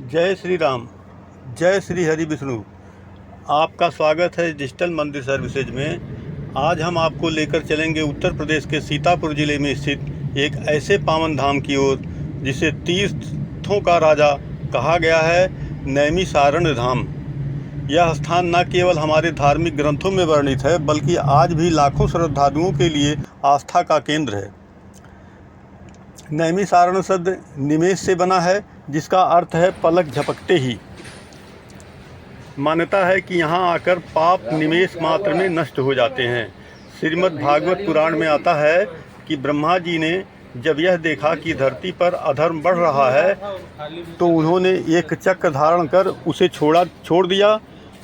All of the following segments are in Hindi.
जय श्री राम, जय श्री हरि विष्णु। आपका स्वागत है डिजिटल मंदिर सर्विसेज में। आज हम आपको लेकर चलेंगे उत्तर प्रदेश के सीतापुर ज़िले में स्थित एक ऐसे पावन धाम की ओर जिसे तीर्थों का राजा कहा गया है, नैमिषारण्य धाम। यह स्थान न केवल हमारे धार्मिक ग्रंथों में वर्णित है, बल्कि आज भी लाखों श्रद्धालुओं के लिए आस्था का केंद्र है। नैमिषारण्य शब्द निमेष से बना है, जिसका अर्थ है पलक झपकते ही। मान्यता है कि यहाँ आकर पाप निमेष मात्र में नष्ट हो जाते हैं। श्रीमद् भागवत पुराण में आता है कि ब्रह्मा जी ने जब यह देखा कि धरती पर अधर्म बढ़ रहा है, तो उन्होंने एक चक्र धारण कर उसे छोड़ दिया।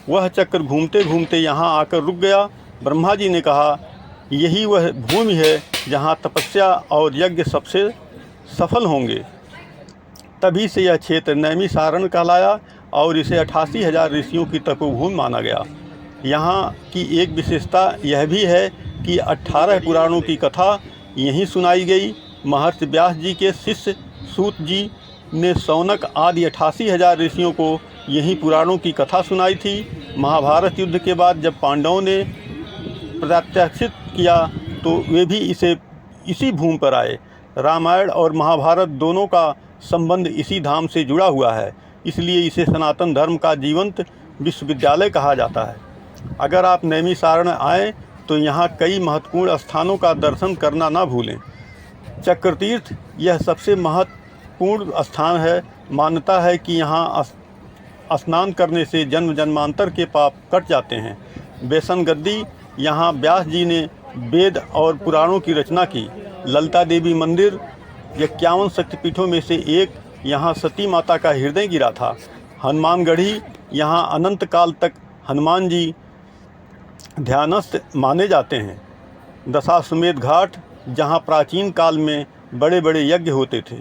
वह चक्र घूमते घूमते यहाँ आकर रुक गया। ब्रह्मा जी ने कहा, यही वह भूमि है जहाँ तपस्या और यज्ञ सबसे सफल होंगे। तभी से यह क्षेत्र नैमिषारण्य कहलाया और इसे 88,000 ऋषियों की तपोभूमि माना गया। यहाँ की एक विशेषता यह भी है कि 18 पुराणों की कथा यहीं सुनाई गई। महर्षि व्यास जी के शिष्य सूत जी ने शौनक आदि 88,000 ऋषियों को यहीं पुराणों की कथा सुनाई थी। महाभारत युद्ध के बाद जब पांडवों ने प्रत्याशित किया तो वे भी इसी भूमि पर आए। रामायण और महाभारत दोनों का संबंध इसी धाम से जुड़ा हुआ है, इसलिए इसे सनातन धर्म का जीवंत विश्वविद्यालय कहा जाता है। अगर आप नैमिषारण्य आएँ तो यहाँ कई महत्वपूर्ण स्थानों का दर्शन करना ना भूलें। चक्रतीर्थ यह सबसे महत्वपूर्ण स्थान है। मान्यता है कि यहाँ स्नान करने से जन्म जन्मांतर के पाप कट जाते हैं। बेसन गद्दी, यहाँ व्यास जी ने वेद और पुराणों की रचना की। ललिता देवी मंदिर 51 शक्तिपीठों में से एक, यहाँ सती माता का हृदय गिरा था। हनुमानगढ़ी, यहाँ अनंत काल तक हनुमान जी ध्यानस्थ माने जाते हैं। दशाश्वमेध घाट, जहाँ प्राचीन काल में बड़े बड़े यज्ञ होते थे।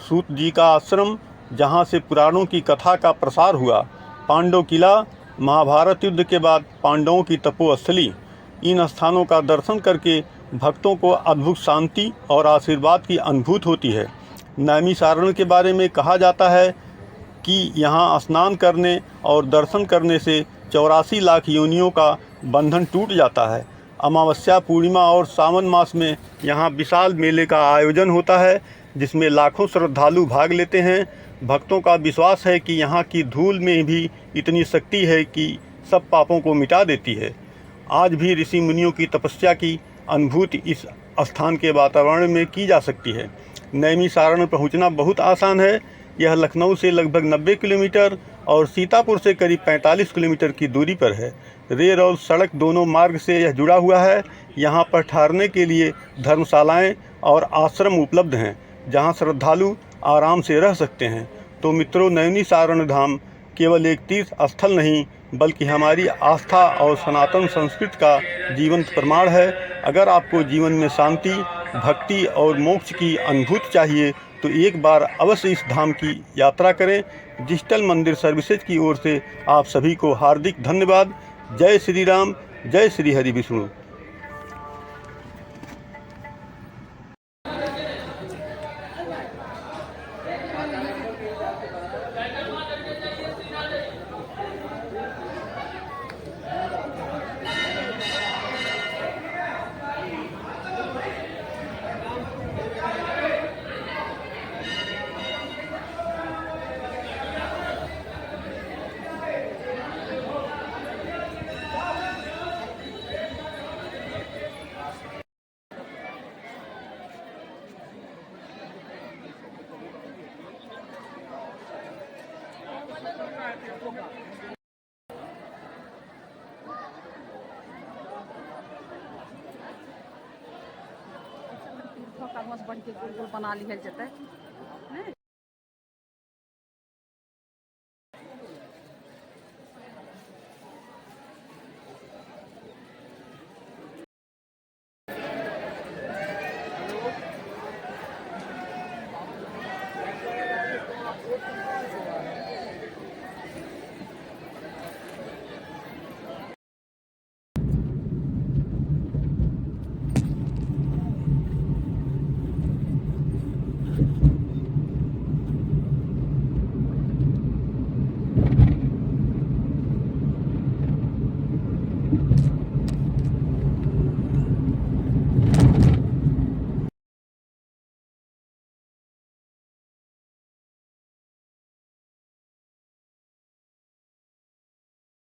सूत जी का आश्रम, जहाँ से पुराणों की कथा का प्रसार हुआ। पांडव किला, महाभारत युद्ध के बाद पांडवों की तपोस्थली। इन स्थानों का दर्शन करके भक्तों को अद्भुत शांति और आशीर्वाद की अनुभूति होती है। नैमिषारण्य के बारे में कहा जाता है कि यहाँ स्नान करने और दर्शन करने से 84 लाख योनियों का बंधन टूट जाता है। अमावस्या, पूर्णिमा और सावन मास में यहाँ विशाल मेले का आयोजन होता है, जिसमें लाखों श्रद्धालु भाग लेते हैं। भक्तों का विश्वास है कि यहाँ की धूल में भी इतनी शक्ति है कि सब पापों को मिटा देती है। आज भी ऋषि मुनियों की तपस्या की अनुभूति इस स्थान के वातावरण में की जा सकती है। नैमिषारण्य पहुँचना बहुत आसान है। यह लखनऊ से लगभग 90 किलोमीटर और सीतापुर से करीब 45 किलोमीटर की दूरी पर है। रेल और सड़क दोनों मार्ग से यह जुड़ा हुआ है। यहाँ पर ठहरने के लिए धर्मशालाएँ और आश्रम उपलब्ध हैं, जहाँ श्रद्धालु आराम से रह सकते हैं। तो मित्रों, नैमिषारण्य धाम केवल एक तीर्थ स्थल नहीं, बल्कि हमारी आस्था और सनातन संस्कृति का जीवंत प्रमाण है। अगर आपको जीवन में शांति, भक्ति और मोक्ष की अनुभूति चाहिए तो एक बार अवश्य इस धाम की यात्रा करें। डिजिटल मंदिर सर्विसेज की ओर से आप सभी को हार्दिक धन्यवाद। जय श्री राम, जय श्री हरि विष्णु। बढ़ के गोल बना लिहल जतै। है।